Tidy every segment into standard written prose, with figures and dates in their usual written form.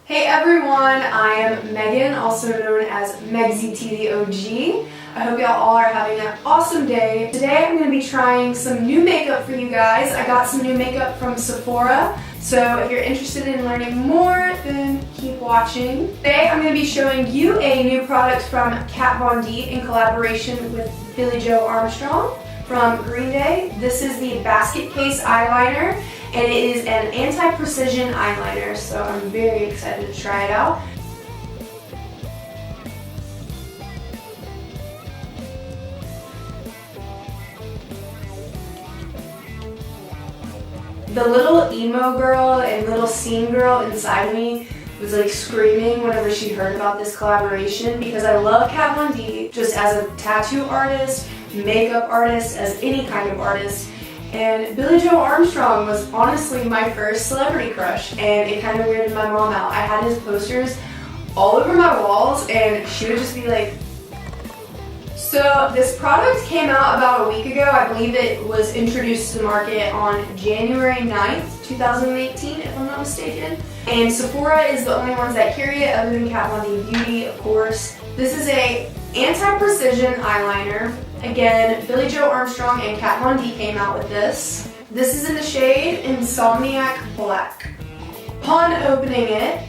Hey everyone, I am Megan, also known as Megzy the OG. I hope y'all all are having an awesome day. Today I'm going to be trying some new makeup for you guys. I got some new makeup from Sephora, so if you're interested in learning more, then keep watching. Today I'm going to be showing you a new product from Kat Von D in collaboration with Billie Joe Armstrong from Green Day. This is the Basket Case Eyeliner, and it is an anti-precision eyeliner, so I'm very excited to try it out. The little emo girl and little scene girl inside of me was like screaming whenever she heard about this collaboration, because I love Kat Von D just as a tattoo artist, makeup artist, as any kind of artist. And Billie Joe Armstrong was honestly my first celebrity crush, and it kind of weirded my mom out. I had his posters all over my walls, and she would just be like... So this product came out about a week ago. I believe it was introduced to the market on January 9th, 2018, if I'm not mistaken. And Sephora is the only ones that carry it, other than Kat Von D Beauty, of course. This is a anti-precision eyeliner. Again, Billie Joe Armstrong and Kat Von D came out with this. This is in the shade Insomniac Black. Upon opening it,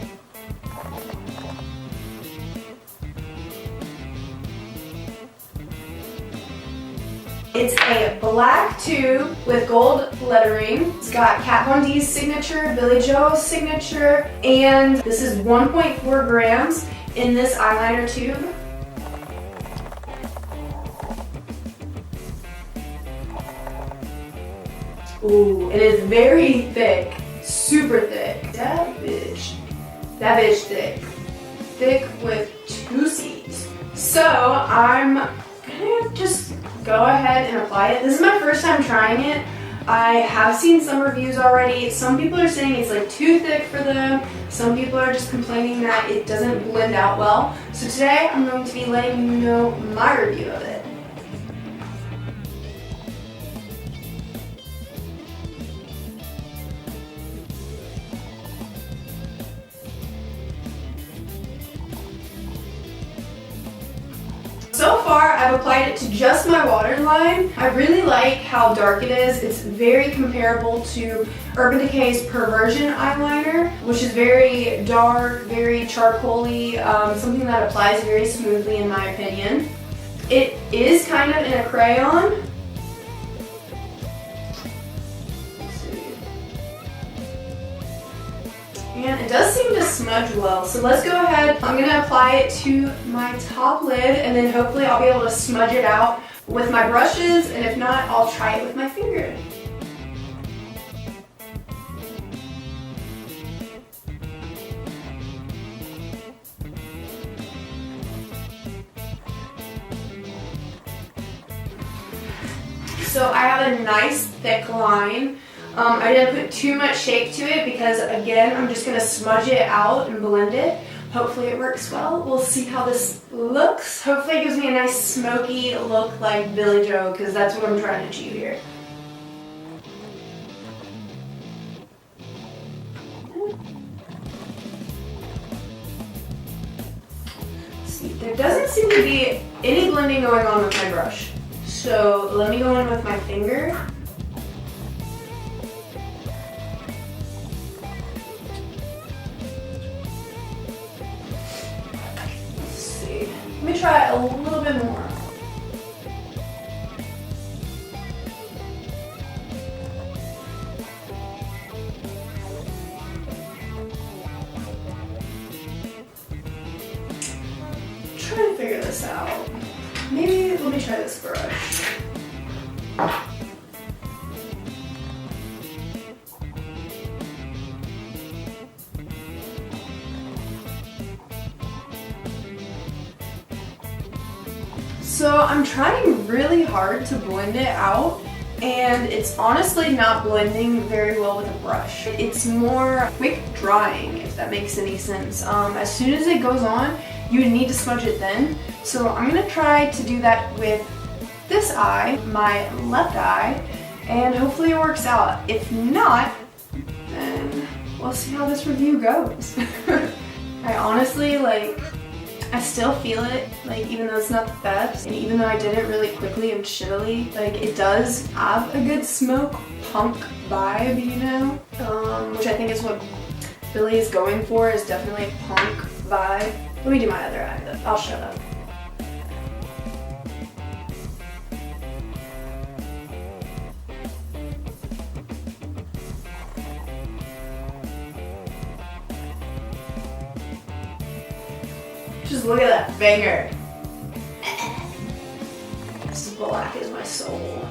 it's a black tube with gold lettering. It's got Kat Von D's signature, Billie Joe's signature, and this is 1.4 grams in this eyeliner tube. Ooh, it is very thick, super thick. That bitch thick. Thick with two C's. So I'm gonna just go ahead and apply it. This is my first time trying it. I have seen some reviews already. Some people are saying it's like too thick for them. Some people are just complaining that it doesn't blend out well. So today I'm going to be letting you know my review of it. So far, I've applied it to just my waterline. I really like how dark it is. It's very comparable to Urban Decay's Perversion eyeliner, which is very dark, very charcoaly, something that applies very smoothly in my opinion. It is kind of in a crayon. And it does seem to smudge well, so let's go ahead. I'm going to apply it to my top lid, and then hopefully I'll be able to smudge it out with my brushes, and if not, I'll try it with my finger. So I have a nice thick line. I didn't put too much shape to it because, again, I'm just going to smudge it out and blend it. Hopefully it works well. We'll see how this looks. Hopefully it gives me a nice smoky look like Billie Joe, because that's what I'm trying to achieve here. See, there doesn't seem to be any blending going on with my brush. So let me go in with my finger. Let me try a little bit more. Trying to figure this out. Maybe let me try this brush. So I'm trying really hard to blend it out, and it's honestly not blending very well with a brush. It's more quick drying, if that makes any sense. As soon as it goes on, you need to smudge it then. So I'm gonna try to do that with this eye, my left eye, and hopefully it works out. If not, then we'll see how this review goes. I honestly, like, I still feel it, like, even though it's not the best, and even though I did it really quickly and shittily, like, it does have a good smoke punk vibe, you know? Which I think is what Billie is going for, is definitely a punk vibe. Let me do my other eye, though. I'll shut up. Just look at that finger. This black is my soul.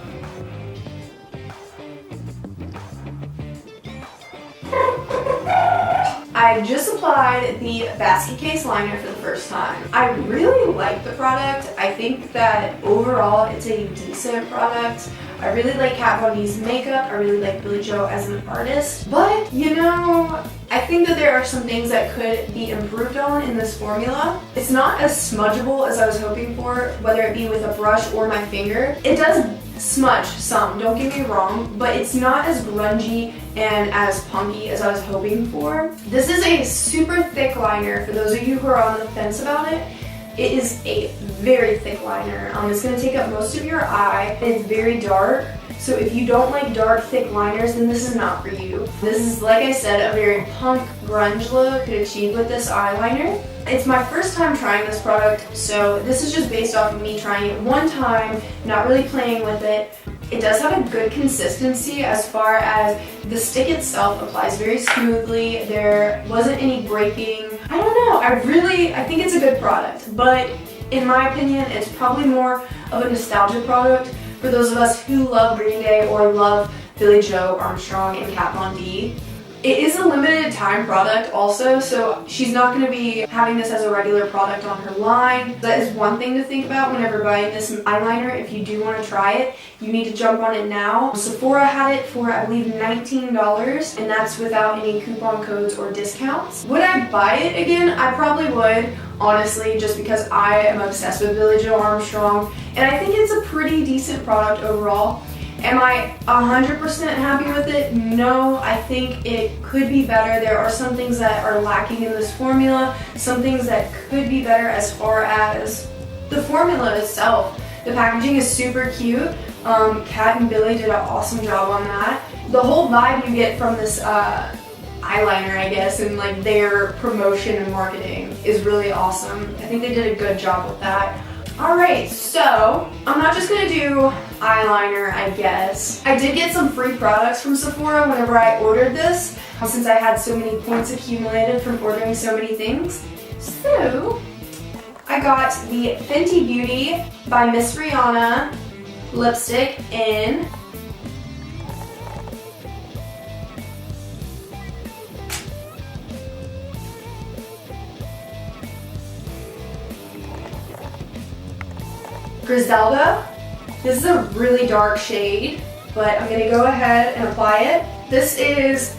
I just applied the basket case liner for the first time. I really like the product. I think that overall it's a decent product. I really like Kat Von D's makeup. I really like Billie Joe as an artist. But, you know, I think that there are some things that could be improved on in this formula. It's not as smudgeable as I was hoping for, whether it be with a brush or my finger. It does smudge some, don't get me wrong, but it's not as grungy and as punky as I was hoping for. This is a super thick liner for those of you who are on the fence about it. It is a very thick liner. It's going to take up most of your eye, and it's very dark. So if you don't like dark, thick liners, then this is not for you. This is, like I said, a very punk grunge look achieved with this eyeliner. It's my first time trying this product, so this is just based off of me trying it one time, not really playing with it. It does have a good consistency as far as the stick itself applies very smoothly. There wasn't any breaking. I don't know, I think it's a good product, but in my opinion, it's probably more of a nostalgia product for those of us who love Green Day or love Billie Joe Armstrong and Kat Von D. It is a limited time product also, so she's not going to be having this as a regular product on her line. That is one thing to think about whenever buying this eyeliner. If you do want to try it, you need to jump on it now. Sephora had it for, I believe, $19, and that's without any coupon codes or discounts. Would I buy it again? I probably would, honestly, just because I am obsessed with Billie Joe Armstrong, and I think it's a pretty decent product overall. Am I 100% happy with it? No, I think it could be better. There are some things that are lacking in this formula, some things that could be better as far as the formula itself. The packaging is super cute. Kat and Billie did an awesome job on that. The whole vibe you get from this eyeliner, I guess, and like their promotion and marketing is really awesome. I think they did a good job with that. Alright, so I'm not just gonna do eyeliner, I guess. I did get some free products from Sephora whenever I ordered this, since I had so many points accumulated from ordering so many things. So, I got the Fenty Beauty by Miss Rihanna lipstick in Griselda. This is a really dark shade, but I'm going to go ahead and apply it. This is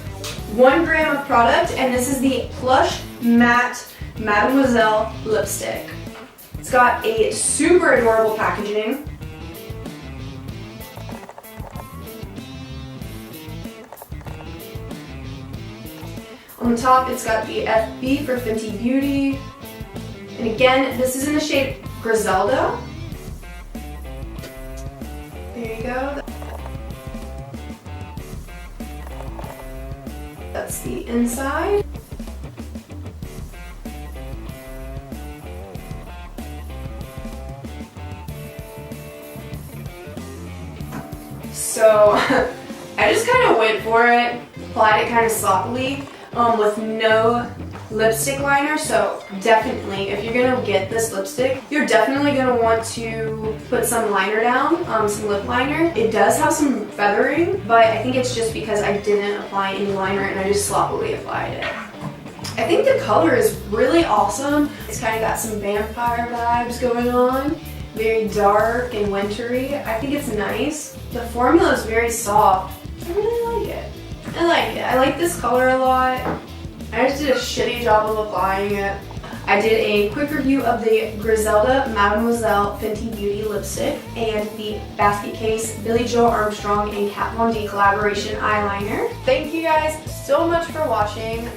1 gram of product, and this is the Plush Matte Mademoiselle lipstick. It's got a super adorable packaging. On the top, it's got the FB for Fenty Beauty. And again, this is in the shade Griselda. There you go. That's the inside. So I just kind of went for it, applied it kind of sloppily with no lipstick liner. So definitely, if you're gonna get this lipstick, you're definitely gonna want to put some liner down, some lip liner. It does have some feathering, but I think it's just because I didn't apply any liner and I just sloppily applied it. I think the color is really awesome. It's kind of got some vampire vibes going on. Very dark and wintry. I think it's nice. The formula is very soft. I really like it. I like it. I like this color a lot. I just did a shitty job of applying it. I did a quick review of the Griselda Mademoiselle Fenty Beauty lipstick and the Basket Case Billie Joe Armstrong and Kat Von D collaboration eyeliner. Thank you guys so much for watching.